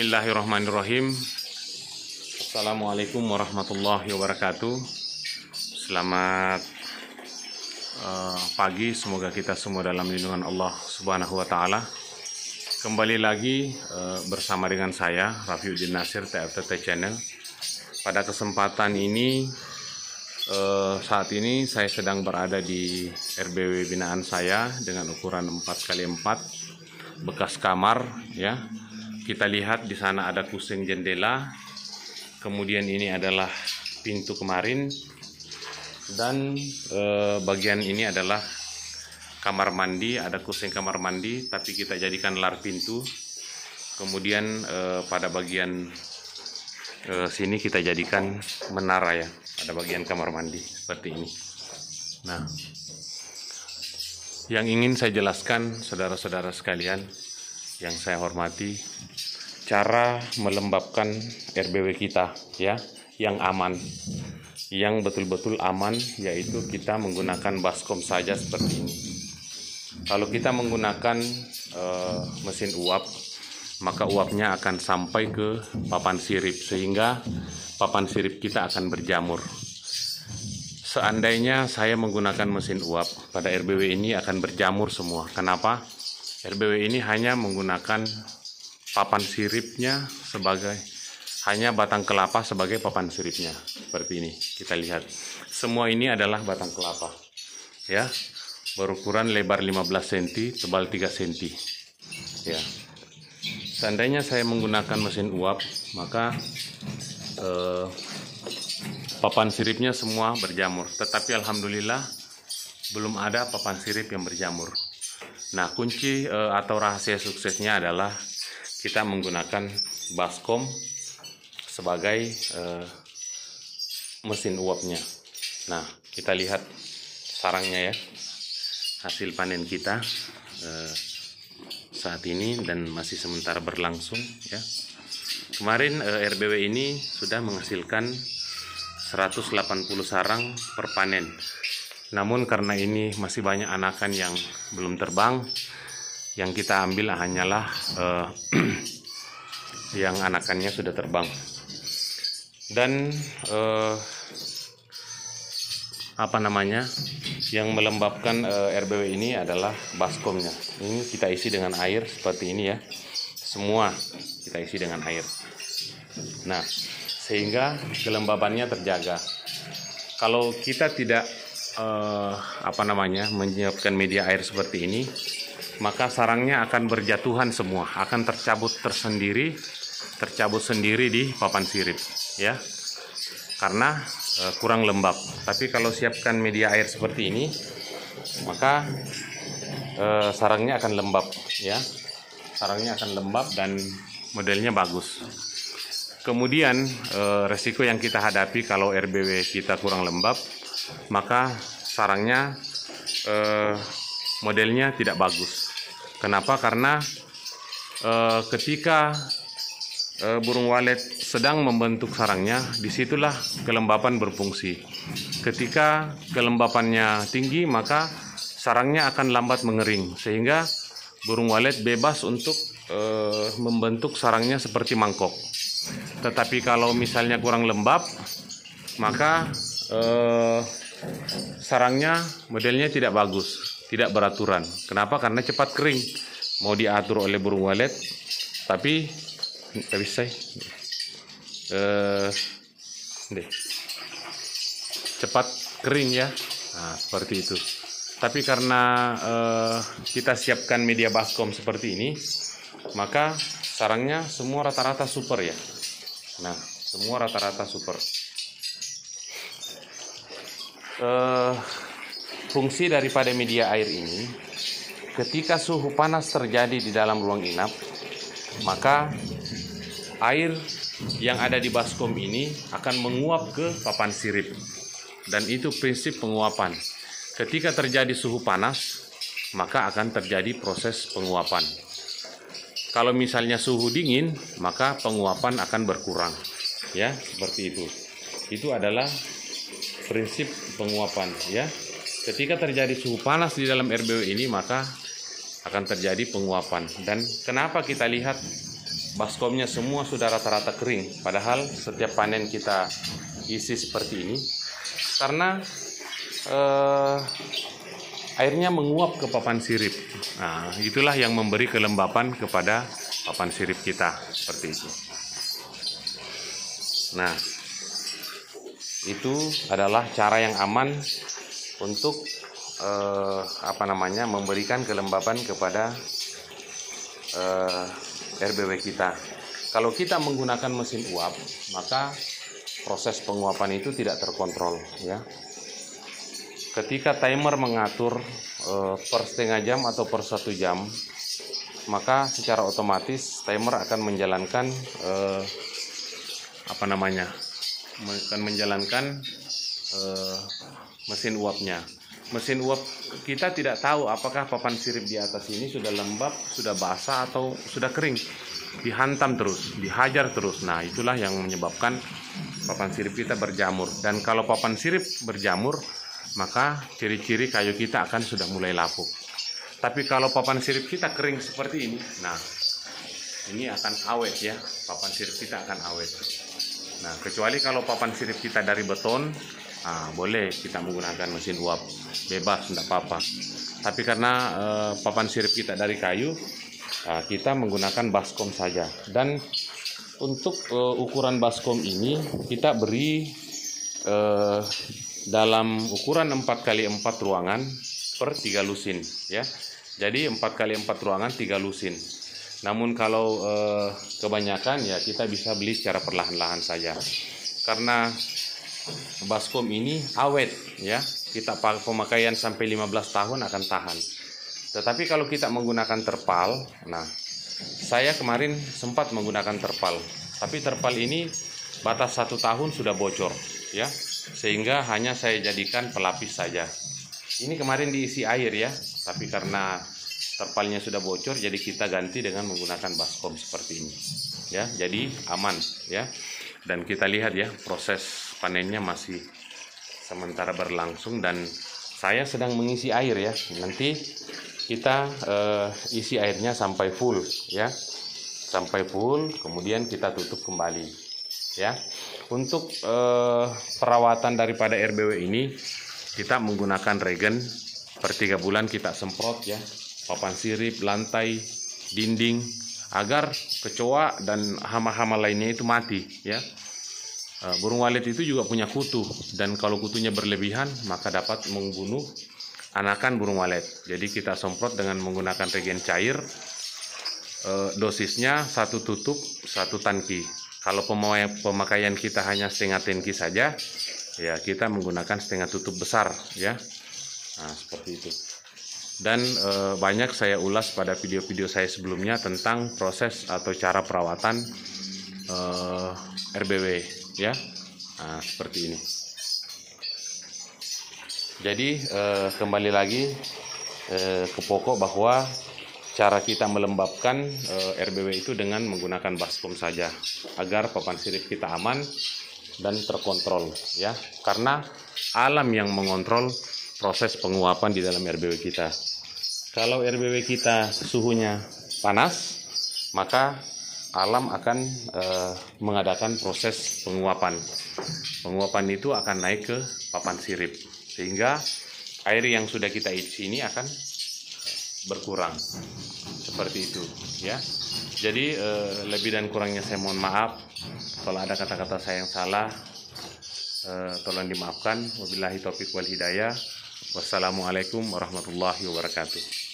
Bismillahirrahmanirrahim. Assalamualaikum warahmatullahi wabarakatuh. Selamat pagi, semoga kita semua dalam lindungan Allah Subhanahu wa Ta'ala. Kembali lagi bersama dengan saya Rafiuddin Nasir, TFTT Channel. Pada kesempatan ini, saat ini saya sedang berada di RBW binaan saya dengan ukuran 4x4 bekas kamar, ya. Kita lihat di sana ada kusing jendela, kemudian ini adalah pintu kemarin, dan bagian ini adalah kamar mandi. Ada kusing kamar mandi, tapi kita jadikan lar pintu. Kemudian pada bagian sini kita jadikan menara, ya. Ada bagian kamar mandi seperti ini. Nah, yang ingin saya jelaskan, saudara-saudara sekalian yang saya hormati, cara melembabkan RBW kita, ya, yang aman, yang betul-betul aman, yaitu kita menggunakan baskom saja seperti ini. Kalau kita menggunakan mesin uap, maka uapnya akan sampai ke papan sirip, sehingga papan sirip kita akan berjamur. Seandainya saya menggunakan mesin uap, pada RBW ini akan berjamur semua. Kenapa? RBW ini hanya menggunakan papan siripnya sebagai, hanya batang kelapa sebagai papan siripnya. Seperti ini, kita lihat. Semua ini adalah batang kelapa, ya, berukuran lebar 15 cm, tebal 3 cm. Ya. Seandainya saya menggunakan mesin uap, maka papan siripnya semua berjamur. Tetapi alhamdulillah belum ada papan sirip yang berjamur. Nah, kunci atau rahasia suksesnya adalah kita menggunakan baskom sebagai mesin uapnya. Nah, kita lihat sarangnya, ya, hasil panen kita saat ini dan masih sementara berlangsung, ya. Kemarin RBW ini sudah menghasilkan 180 sarang per panen. Namun karena ini masih banyak anakan yang belum terbang, yang kita ambil hanyalah yang anakannya sudah terbang. Dan yang melembabkan RBW ini adalah baskomnya. Ini kita isi dengan air seperti ini, ya. Semua kita isi dengan air. Nah, sehingga kelembabannya terjaga. Kalau kita tidak menyiapkan media air seperti ini, maka sarangnya akan berjatuhan semua, akan tercabut sendiri di papan sirip, ya, karena kurang lembab. Tapi kalau siapkan media air seperti ini, maka sarangnya akan lembab, ya, sarangnya akan lembab dan modelnya bagus. Kemudian resiko yang kita hadapi kalau RBW kita kurang lembab, maka sarangnya modelnya tidak bagus. Kenapa? Karena ketika burung walet sedang membentuk sarangnya, disitulah kelembapan berfungsi. Ketika kelembapannya tinggi, maka sarangnya akan lambat mengering, sehingga burung walet bebas untuk membentuk sarangnya seperti mangkok. Tetapi kalau misalnya kurang lembab, maka sarangnya modelnya tidak bagus, tidak beraturan. Kenapa? Karena cepat kering. Mau diatur oleh burung walet, tapi nggak bisa. Cepat kering, ya. Nah, seperti itu. Tapi karena kita siapkan media baskom seperti ini, maka sarangnya semua rata-rata super, ya. Nah, semua rata-rata super. Fungsi daripada media air ini, ketika suhu panas terjadi di dalam ruang inap, maka air yang ada di baskom ini akan menguap ke papan sirip. Dan itu prinsip penguapan. Ketika terjadi suhu panas, maka akan terjadi proses penguapan. Kalau misalnya suhu dingin, maka penguapan akan berkurang, ya, seperti itu. Itu adalah prinsip penguapan, ya. Ketika terjadi suhu panas di dalam RBW ini, maka akan terjadi penguapan. Dan kenapa kita lihat baskomnya semua sudah rata-rata kering. Padahal setiap panen kita isi seperti ini karena airnya menguap ke papan sirip. Nah, itulah yang memberi kelembapan kepada papan sirip kita seperti itu. Nah, itu adalah cara yang aman untuk memberikan kelembapan kepada RBW kita. Kalau kita menggunakan mesin uap, maka proses penguapan itu tidak terkontrol, ya. Ketika timer mengatur per setengah jam atau per 1 jam, maka secara otomatis timer akan menjalankan mesin uapnya. Mesin uap kita tidak tahu apakah papan sirip di atas ini sudah lembab, sudah basah, atau sudah kering. Dihantam terus, dihajar terus. Nah, itulah yang menyebabkan papan sirip kita berjamur. Dan kalau papan sirip berjamur, maka ciri-ciri kayu kita akan sudah mulai lapuk. Tapi kalau papan sirip kita kering seperti ini, nah ini akan awet, ya. Papan sirip kita akan awet. Nah, kecuali kalau papan sirip kita dari beton, boleh kita menggunakan mesin uap, bebas, tidak apa-apa. Tapi karena papan sirip kita dari kayu, kita menggunakan baskom saja. Dan untuk ukuran baskom ini kita beri dalam ukuran 4x4 ruangan per 3 lusin, ya. Jadi 4x4 ruangan 3 lusin. Namun kalau kebanyakan, ya kita bisa beli secara perlahan-lahan saja. Karena baskom ini awet, ya. Kita pemakaian sampai 15 tahun akan tahan. Tetapi kalau kita menggunakan terpal, nah saya kemarin sempat menggunakan terpal. Tapi terpal ini batas 1 tahun sudah bocor, ya. Sehingga hanya saya jadikan pelapis saja. Ini kemarin diisi air, ya. Tapi karena terpalnya sudah bocor, jadi kita ganti dengan menggunakan baskom seperti ini, ya. Jadi aman, ya. Dan kita lihat, ya, proses panennya masih sementara berlangsung dan saya sedang mengisi air, ya. Nanti kita isi airnya sampai full, ya. Sampai full, kemudian kita tutup kembali, ya. Untuk perawatan daripada RBW ini kita menggunakan regen. Per 3 bulan kita semprot, ya, papan sirip, lantai, dinding, agar kecoa dan hama-hama lainnya itu mati, ya. Burung walet itu juga punya kutu, dan kalau kutunya berlebihan maka dapat membunuh anakan burung walet. Jadi kita semprot dengan menggunakan regen cair. Dosisnya 1 tutup 1 tangki. Kalau pemakaian kita hanya setengah tangki saja, ya kita menggunakan setengah tutup besar, ya. Nah, seperti itu. Dan banyak saya ulas pada video-video saya sebelumnya tentang proses atau cara perawatan RBW, ya. Nah, seperti ini. Jadi kembali lagi ke pokok bahwa cara kita melembabkan RBW itu dengan menggunakan baskom saja agar papan sirip kita aman dan terkontrol, ya. Karena alam yang mengontrol proses penguapan di dalam RBW kita. Kalau RBW kita suhunya panas, maka alam akan mengadakan proses penguapan. Penguapan itu akan naik ke papan sirip, sehingga air yang sudah kita isi ini akan berkurang. Seperti itu, ya. Jadi lebih dan kurangnya saya mohon maaf. Kalau ada kata-kata saya yang salah, tolong dimaafkan. Wabillahi taufiq wal hidayah. Wassalamualaikum warahmatullahi wabarakatuh.